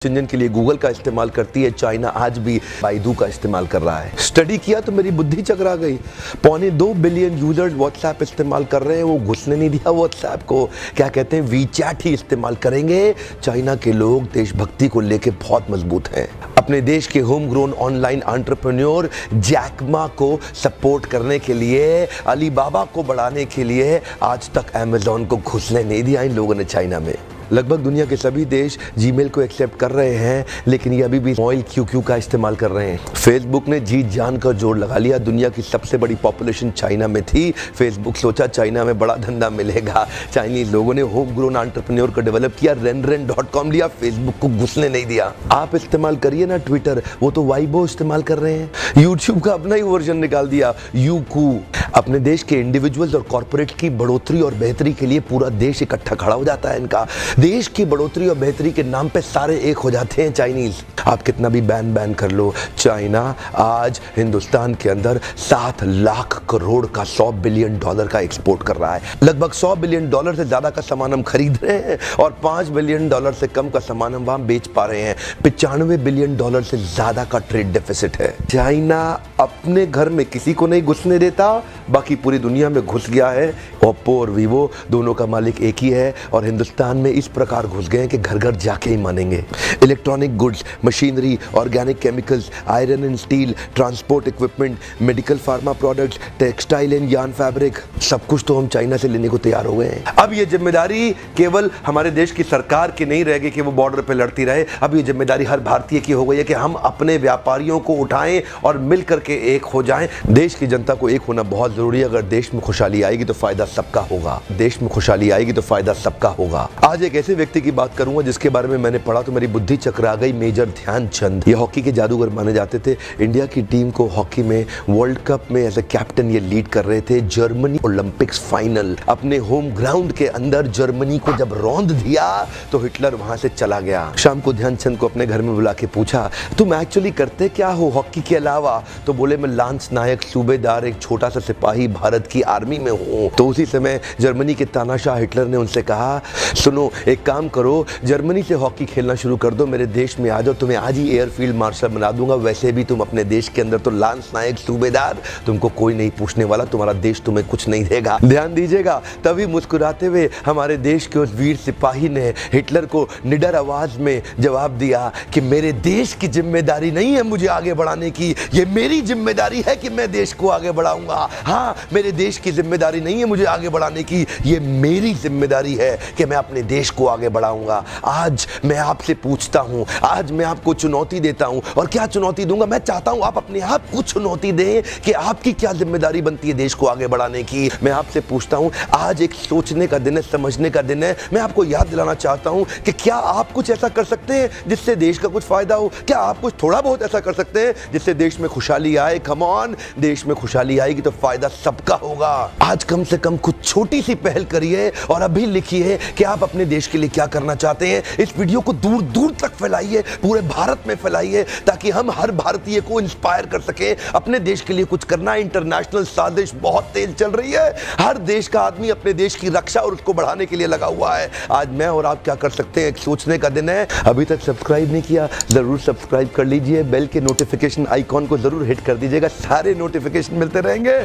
Engine के लिए Google का इस्तेमाल करती है, चाइना आज भी बाइडू का इस्तेमाल कर रहा है। स्टडी किया तो मेरी बुद्धि चकरा गई। 2.25 बिलियन यूजर्स व्हाट्सएप इस्तेमाल कर रहे हैं, वो घुसने नहीं दिया व्हाट्सएप को। क्या कहते हैं, वीचैट ही इस्तेमाल करेंगे। चाइना के लोग देशभक्ति को लेके बहुत मजबूत हैं। अपने देश के home grown online entrepreneur Jack Ma को सपोर्ट करने के लिए, अलीबाबा को बढ़ाने के लिए आज तक अमेजॉन को घुसने नहीं दिया इन लोगों ने चाइना में। लगभग दुनिया के सभी देश जीमेल को एक्सेप्ट कर रहे हैं, लेकिन ये अभी भी ऑयल क्यू का इस्तेमाल कर रहे हैं। फेसबुक ने जीत जान कर जोर लगा लिया। दुनिया की सबसे बड़ी पॉपुलेशन चाइना में थी। फेसबुक सोचा चाइना में बड़ा धंधा मिलेगा। चाइनीज लोगों ने होम ग्रोन एंटरप्रेन्योर को डेवलप किया, renren.com लिया, फेसबुक को घुसने नहीं दिया। आप इस्तेमाल करिए ना ट्विटर, वो तो वाइबो इस्तेमाल कर रहे हैं। यूट्यूब का अपना ही वर्जन निकाल दिया, यूकू। अपने देश के इंडिविजुअल्स और कॉर्पोरेट की बढ़ोतरी और बेहतरी के लिए पूरा देश इकट्ठा खड़ा हो जाता है इनका। देश की बढ़ोतरी और बेहतरी के नाम पे सारे एक हो जाते हैं चाइनीज। आप कितना भी बैन कर लो, चाइना आज हिंदुस्तान के अंदर 7 लाख करोड़ का $100 बिलियन का एक्सपोर्ट कर रहा है। लगभग $100 बिलियन से ज्यादा का सामान हम खरीद रहे हैं और $5 बिलियन से कम का सामान हम वहां बेच पा रहे हैं। $95 बिलियन से ज्यादा का ट्रेड डेफिसिट है। चाइना अपने घर में किसी को नहीं घुसने देता, बाकी पूरी दुनिया में घुस गया है। ओप्पो और वीवो दोनों का मालिक एक ही है और हिंदुस्तान में इस प्रकार घुस गए हैं कि घर घर जाके ही मानेंगे। Electronic goods, machinery, organic chemicals, iron and steel, transport equipment, medical pharma products, textile and yarn fabric, सब कुछ तो हम चाइना से लेने को तैयार हो गए हैं। अब ये जिम्मेदारी केवल हमारे देश की सरकार की नहीं रहेगी कि वो बॉर्डर पे लड़ती रहे। अब ये जिम्मेदारी हर भारतीय की हो गई है कि हम अपने व्यापारियों को उठाएं और मिल करके एक हो जाएं। देश की जनता को एक होना बहुत जरूरी है। अगर देश में खुशहाली आएगी तो फायदा सबका होगा। देश में खुशहाली आएगी तो फायदा सबका होगा। आज एक ऐसे व्यक्ति की बात करूंगा जिसके बारे में मैंने पढ़ा तो मेरी बुद्धि चकरा गई। मेजर ध्यानचंद, ये हॉकी के जादूगर माने जाते थे। इंडिया की टीम को हॉकी में वर्ल्ड कप में एज ए कैप्टन ये लीड कर रहे थे। जर्मनी ओलंपिक्स फाइनल अपने होम ग्राउंड के अंदर जर्मनी को जब रौंद दिया तो हिटलर वहां से चला गया। शाम को ध्यानचंद को अपने घर में बुला के पूछा, तुम एक्चुअली करते क्या हो हॉकी के अलावा? तो बोले, मैं लांस नायक सूबेदार, एक छोटा सा सिपाही भारत की आर्मी में हूँ। तो उसी समय जर्मनी के तानाशाह हिटलर ने उनसे कहा, सुनो एक काम करो, जर्मनी से हॉकी खेलना शुरू कर दो, मेरे देश में आ जाओ, तुम्हें आज ही एयरफील्ड मार्शल बना दूंगा। वैसे भी तुम अपने देश के अंदर तो लांस नायक सूबेदार, तुमको कोई नहीं पूछने वाला, तुम्हारा देश तुम्हें कुछ नहीं देगा। ध्यान दीजिएगा। तभी मुस्कुराते हुए हमारे देश के उस वीर सिपाही ने हिटलर को निडर आवाज में जवाब दिया कि मेरे देश की जिम्मेदारी नहीं है मुझे आगे बढ़ाने की, ये मेरी जिम्मेदारी है कि मैं देश को आगे बढ़ाऊंगा। हाँ, मेरे देश की जिम्मेदारी नहीं है मुझे आगे बढ़ाने की, ये मेरी जिम्मेदारी है कि मैं अपने देश को आगे बढ़ाऊंगा। आज मैं आपसे पूछता हूं, आज मैं आपको चुनौती देता हूं। और क्या चुनौती दूंगा? मैं चाहता हूं आप अपने आप को चुनौती दें कि आपकी क्या जिम्मेदारी बनती है देश को आगे बढ़ाने की। मैं आपसे पूछता हूं, आज एक सोचने का दिन है, समझने का दिन है। मैं आपको याद दिलाना चाहता हूं कि क्या आप कुछ ऐसा कर सकते हैं जिससे देश का कुछ फायदा हो? क्या आप कुछ थोड़ा बहुत ऐसा कर सकते हैं जिससे देश में खुशहाली आए? कम ऑन, देश में खुशहाली आएगी तो फायदा सबका होगा। आज कम से कम कुछ छोटी सी पहल करिए और अभी लिखिए कि आप अपने देश के लिए क्या करना चाहते हैं। इस वीडियो को दूर दूर तक फैलाइए, पूरे भारत में फैलाइए, ताकि हम हर भारतीय को इंस्पायर कर सके अपने देश के लिए कुछ करना। इंटरनेशनल साजिश बहुत तेज चल रही है। हर देश का आदमी अपने देश की रक्षा और उसको बढ़ाने के लिए लगा हुआ है। आज मैं और आप क्या कर सकते हैं, एक सोचने का दिन है। अभी तक सब्सक्राइब नहीं किया, जरूर सब्सक्राइब कर लीजिए। बेल के नोटिफिकेशन आइकॉन को जरूर हिट कर दीजिएगा, सारे नोटिफिकेशन मिलते रहेंगे।